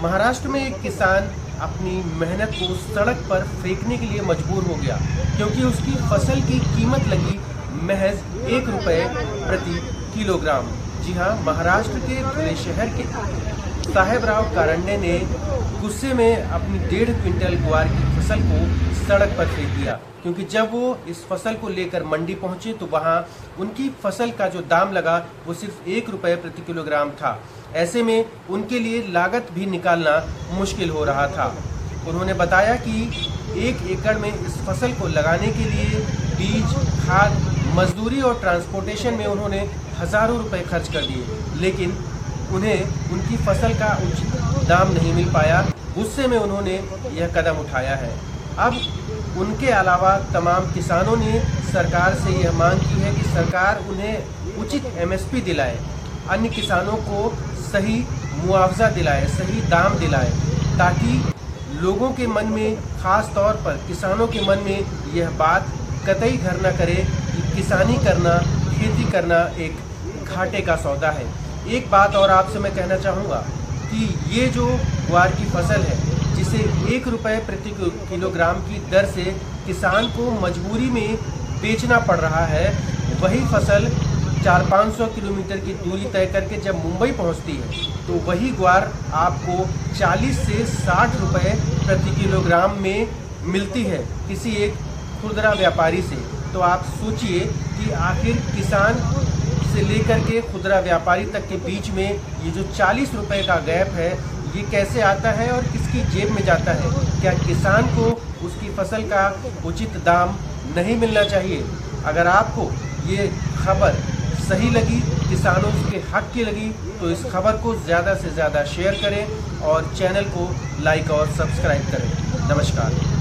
महाराष्ट्र में एक किसान अपनी मेहनत को सड़क पर फेंकने के लिए मजबूर हो गया क्योंकि उसकी फसल की कीमत लगी महज 1 रुपये प्रति किलोग्राम। जी हाँ, महाराष्ट्र के धुले शहर के साहेबराव कारंडे ने गुस्से में अपनी 1.5 क्विंटल ग्वार की फसल को सड़क पर फेंक दिया क्योंकि जब वो इस फसल को लेकर मंडी पहुंचे तो वहां उनकी फसल का जो दाम लगा वो सिर्फ 1 रुपये प्रति किलोग्राम था। ऐसे में उनके लिए लागत भी निकालना मुश्किल हो रहा था। उन्होंने बताया कि 1 एकड़ में इस फसल को लगाने के लिए बीज, खाद, मजदूरी और ट्रांसपोर्टेशन में उन्होंने हज़ारों रुपए खर्च कर दिए, लेकिन उन्हें उनकी फसल का उचित दाम नहीं मिल पाया। गुस्से में उन्होंने यह कदम उठाया है। अब उनके अलावा तमाम किसानों ने सरकार से यह मांग की है कि सरकार उन्हें उचित एमएसपी दिलाए, अन्य किसानों को सही मुआवजा दिलाए, सही दाम दिलाए, ताकि लोगों के मन में, खास तौर पर किसानों के मन में यह बात कतई घर न करे कि किसानी करना, खेती करना एक घाटे का सौदा है। एक बात और आपसे मैं कहना चाहूँगा कि ये जो ग्वार की फसल है, जिसे 1 रुपये प्रति किलोग्राम की दर से किसान को मजबूरी में बेचना पड़ रहा है, वही फसल 400-500 किलोमीटर की दूरी तय करके जब मुंबई पहुंचती है तो वही ग्वार आपको 40 से 60 रुपये प्रति किलोग्राम में मिलती है किसी एक खुदरा व्यापारी से। तो आप सोचिए कि आखिर किसान से लेकर के खुदरा व्यापारी तक के बीच में ये जो 40 रुपये का गैप है, ये कैसे आता है और किसकी जेब में जाता है? क्या किसान को उसकी फसल का उचित दाम नहीं मिलना चाहिए? अगर आपको ये खबर सही लगी, किसानों के हक की लगी, तो इस खबर को ज़्यादा से ज़्यादा शेयर करें और चैनल को लाइक और सब्सक्राइब करें। नमस्कार।